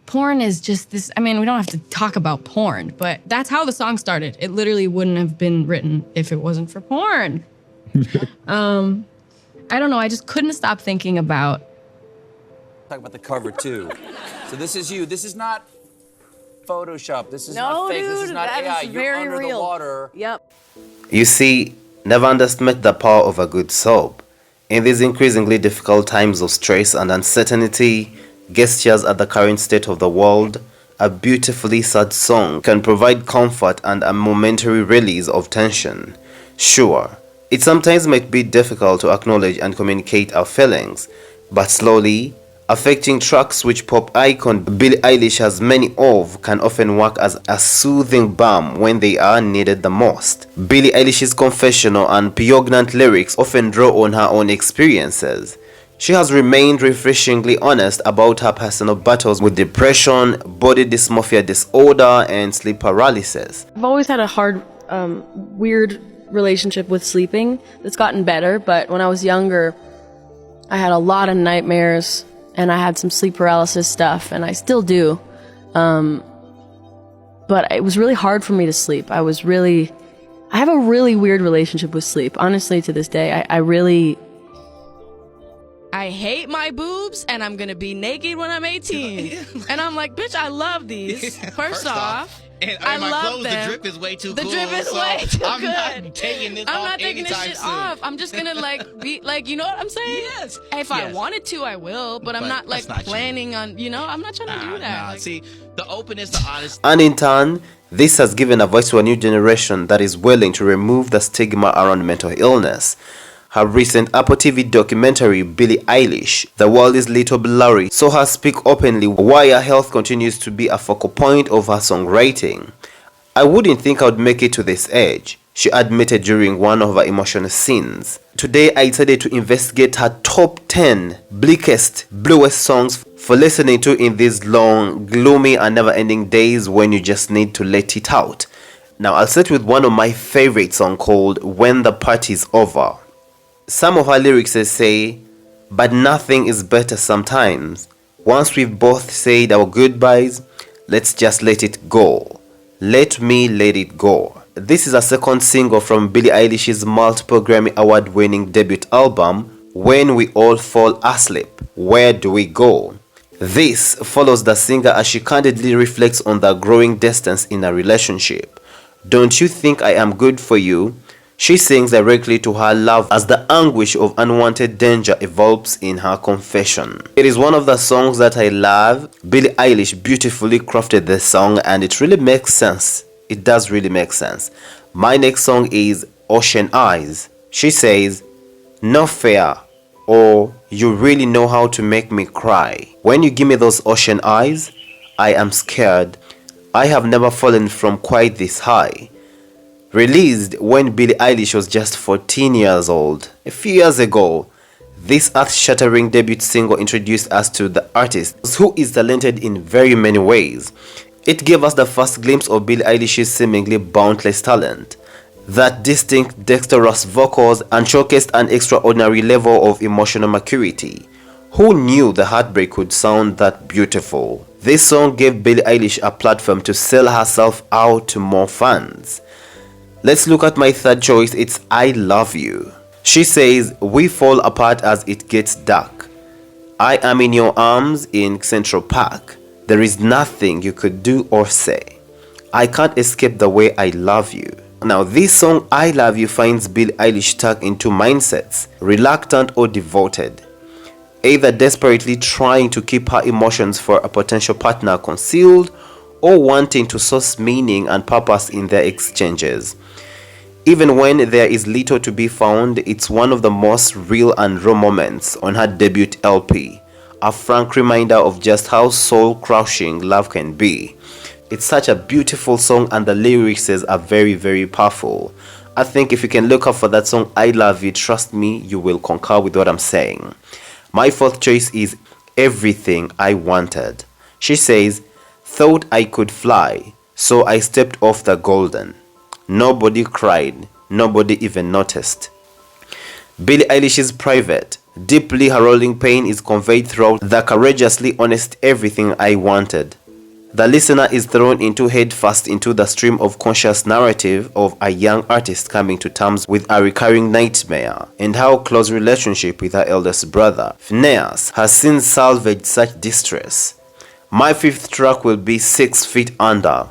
porn is just this, I mean, we don't have to talk about porn, but that's how the song started. It literally wouldn't have been written if it wasn't for porn. I don't know, I just couldn't stop thinking about. Talk about the cover too. So this is you. This is not Photoshop. This is not fake. Dude, this is not that AI. is You're very under real. the water. Yep. You see, never underestimate the power of a good soap. In these increasingly difficult times of stress and uncertainty, gestures at the current state of the world, a beautifully sad song can provide comfort and a momentary release of tension. Sure, it sometimes might be difficult to acknowledge and communicate our feelings, but slowly, affecting tracks which pop icon Billie Eilish has many of can often work as a soothing balm when they are needed the most. Billie Eilish's confessional and poignant lyrics often draw on her own experiences. She has remained refreshingly honest about her personal battles with depression, body dysmorphia disorder, and sleep paralysis. I've always had a hard, weird relationship with sleeping. It's gotten better, but when I was younger, I had a lot of nightmares. And I had some sleep paralysis stuff, and I still do. But it was really hard for me to sleep. I have a really weird relationship with sleep. Honestly, to this day, I hate my boobs, and I'm gonna be naked when I'm 18. And I'm like, bitch, I love these. First off. And I my love clothes, them. the drip is way too The cool. drip is so way too I'm good. not taking this I'm off not taking this anytime shit soon. off. I'm just gonna be like, you know what I'm saying? Yes. If I wanted to, I will, but I'm not like that's not planning on, I'm not trying to do that. Nah. Like, See, the openness, the honesty. And in turn, this has given a voice to a new generation that is willing to remove the stigma around mental illness. Her recent Apple TV documentary, Billie Eilish, The World is Little Blurry, saw her speak openly why her health continues to be a focal point of her songwriting. I wouldn't think I would make it to this age, she admitted during one of her emotional scenes. Today I decided to investigate her top 10 bleakest, bluest songs for listening to in these long, gloomy and never-ending days when you just need to let it out. Now I'll start with one of my favorite songs called When the Party's Over. Some of her lyrics say, but nothing is better sometimes. Once we've both said our goodbyes, let's just let it go. Let me let it go. This is a second single from Billie Eilish's multiple Grammy Award-winning debut album, When We All Fall Asleep, Where Do We Go? This follows the singer as she candidly reflects on the growing distance in a relationship. Don't you think I am good for you? She sings directly to her love as the anguish of unwanted danger evolves in her confession. It is one of the songs that I love. Billie Eilish beautifully crafted this song and it really makes sense. It does really make sense. My next song is Ocean Eyes. She says, no fear, or you really know how to make me cry. When you give me those ocean eyes, I am scared. I have never fallen from quite this high. Released when Billie Eilish was just 14 years old. A few years ago, this earth-shattering debut single introduced us to the artist, who is talented in very many ways. It gave us the first glimpse of Billie Eilish's seemingly boundless talent. That distinct, dexterous vocals and showcased an extraordinary level of emotional maturity. Who knew the heartbreak could sound that beautiful? This song gave Billie Eilish a platform to sell herself out to more fans. Let's look at my third choice, it's I Love You. She says, we fall apart as it gets dark. I am in your arms in Central Park. There is nothing you could do or say. I can't escape the way I love you. Now this song, I Love You, finds Billie Eilish stuck in two mindsets, reluctant or devoted. Either desperately trying to keep her emotions for a potential partner concealed, or wanting to source meaning and purpose in their exchanges. Even when there is little to be found, it's one of the most real and raw moments on her debut LP, a frank reminder of just how soul-crushing love can be. It's such a beautiful song and the lyrics are very, very powerful. I think if you can look up for that song, I Love You, trust me, you will concur with what I'm saying. My fourth choice is Everything I Wanted. She says, thought I could fly, so I stepped off the golden. Nobody cried, nobody even noticed. Billie Eilish is private. Deeply harrowing pain is conveyed throughout the courageously honest everything I wanted. The listener is thrown into headfirst into the stream of conscious narrative of a young artist coming to terms with a recurring nightmare and how close relationship with her eldest brother, Phineas, has since salvaged such distress. My fifth track will be 6 Feet Under.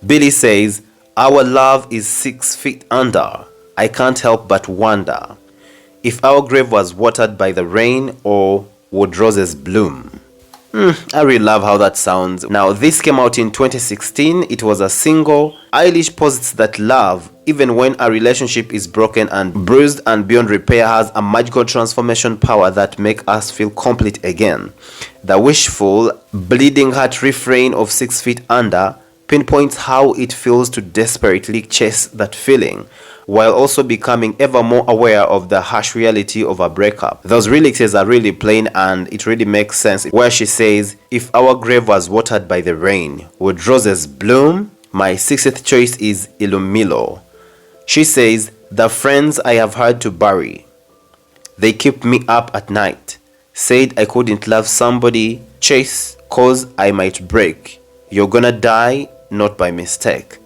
Billie says, "Our love is 6 feet under. I can't help but wonder if our grave was watered by the rain or would roses bloom." I really love how that sounds. Now, this came out in 2016. It was a single. Eilish posits that love, even when a relationship is broken and bruised and beyond repair, has a magical transformation power that makes us feel complete again. The wishful, bleeding heart refrain of 6 Feet Under pinpoints how it feels to desperately chase that feeling, while also becoming ever more aware of the harsh reality of a breakup. Those lyrics are really plain and it really makes sense, where she says, "If our grave was watered by the rain, would roses bloom?" My sixth choice is Ilumilo. She says, "The friends I have had to bury, they keep me up at night. Said I couldn't love somebody, chase, cause I might break. You're gonna die, not by mistake."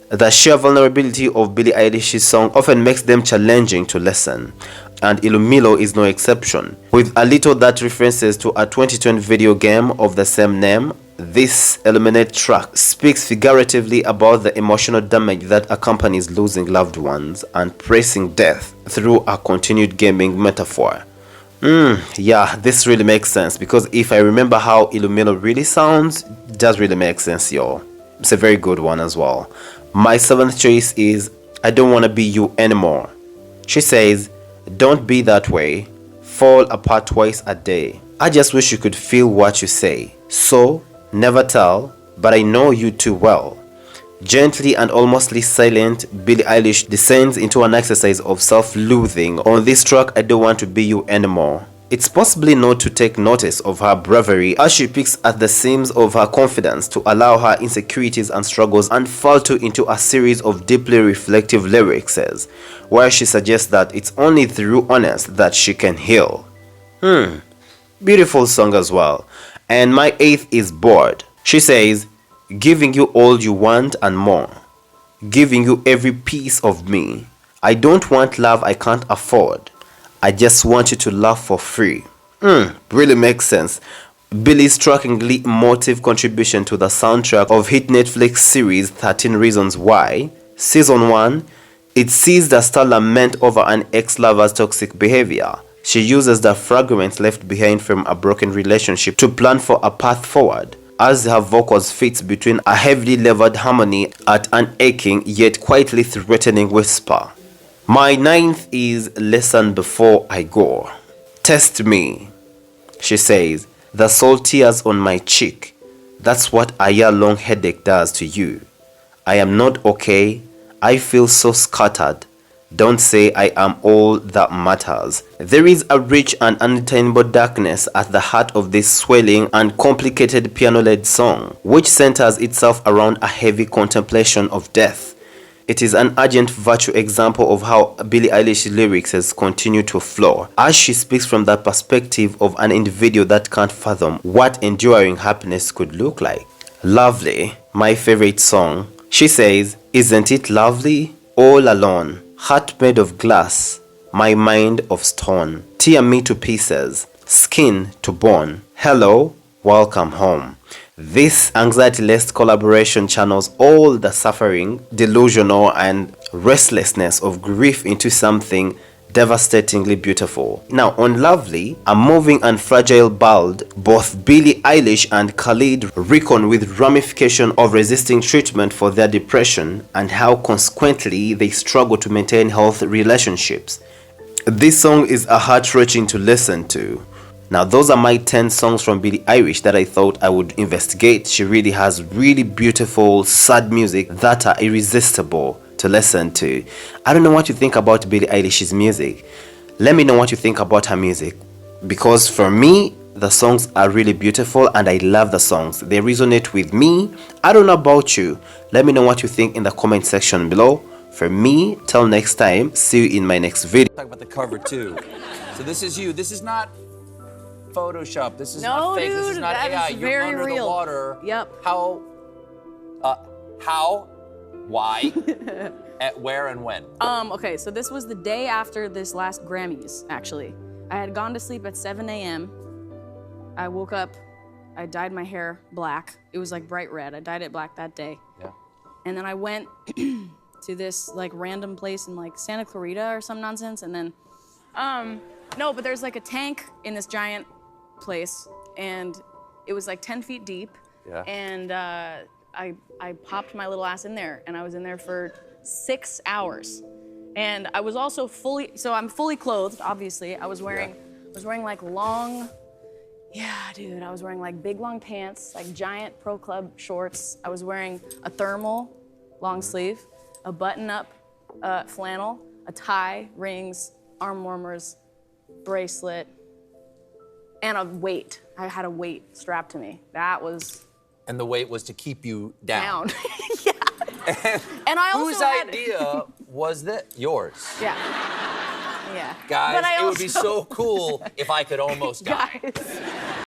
The sheer vulnerability of Billie Eilish's song often makes them challenging to listen, and Ilumilo is no exception. With a little that references to a 2020 video game of the same name, this Illuminate track speaks figuratively about the emotional damage that accompanies losing loved ones and pressing death through a continued gaming metaphor. Yeah, this really makes sense, because if I remember how Ilumilo really sounds, it does really make sense, y'all. It's a very good one as well. My seventh choice is I Don't Wanna Be You Anymore. She says, "Don't be that way, fall apart twice a day. I just wish you could feel what you say. So, never tell, but I know you too well." Gently and almostly silent, Billie Eilish descends into an exercise of self-loathing on this track, I Don't Want to Be You Anymore. It's possibly not to take notice of her bravery as she picks at the seams of her confidence to allow her insecurities and struggles unfold into a series of deeply reflective lyrics, where she suggests that it's only through honesty that she can heal. Beautiful song as well. And my eighth is Bored. She says, "Giving you all you want and more. Giving you every piece of me. I don't want love I can't afford. I just want you to love for free." Really makes sense. Billie's strikingly emotive contribution to the soundtrack of hit Netflix series 13 Reasons Why, Season 1, it sees the star lament over an ex-lover's toxic behavior. She uses the fragments left behind from a broken relationship to plan for a path forward, as her vocals fits between a heavily levered harmony at an aching yet quietly threatening whisper. My ninth is Listen Before I Go. "Test me," she says, "the salt tears on my cheek. That's what a year-long headache does to you. I am not okay. I feel so scattered. Don't say I am all that matters." There is a rich and unattainable darkness at the heart of this swelling and complicated piano-led song, which centers itself around a heavy contemplation of death. It is an urgent virtue example of how Billie Eilish's lyrics has continued to flow, as she speaks from the perspective of an individual that can't fathom what enduring happiness could look like. Lovely, my favorite song. She says, "Isn't it lovely? All alone, heart made of glass, my mind of stone. Tear me to pieces, skin to bone. Hello, welcome home." This anxiety-less collaboration channels all the suffering, delusional, and restlessness of grief into something devastatingly beautiful. Now, on Lovely, a moving and fragile ballad, both Billie Eilish and Khalid reckon with ramification of resisting treatment for their depression and how consequently they struggle to maintain healthy relationships. This song is a heart-wrenching to listen to. Now, those are my 10 songs from Billie Eilish that I thought I would investigate. She really has really beautiful, sad music that are irresistible to listen to. I don't know what you think about Billie Eilish's music. Let me know what you think about her music, because for me, the songs are really beautiful and I love the songs. They resonate with me. I don't know about you. Let me know what you think in the comment section below. For me, till next time, see you in my next video. Talk about the cover too. So this is you. This is not Photoshop. This is No, not fake. This is dude, not that AI. is You're very under real. the water. Yep. How? Why? At where and when? Okay, so this was the day after this last Grammys, actually. I had gone to sleep at 7 a.m. I woke up, I dyed my hair black. It was like bright red. I dyed it black that day. Yeah. And then I went to this like random place in like Santa Clarita or some nonsense. And then, no, but there's like a tank in this giant place and it was like 10 feet deep. Yeah. And I popped my little ass in there and I was in there for 6 hours. And I was also so I'm fully clothed, obviously. I was wearing like long, dude, I was wearing like big long pants, like giant Pro Club shorts. I was wearing a thermal, long sleeve, a button-up flannel, a tie, rings, arm warmers, bracelet, and a weight. I had a weight strapped to me. That was... And the weight was to keep you down. Yeah. And I also Whose had... idea was that? Yours. Yeah. Yeah. Guys, But I it would be also- so cool if I could almost die. Guys.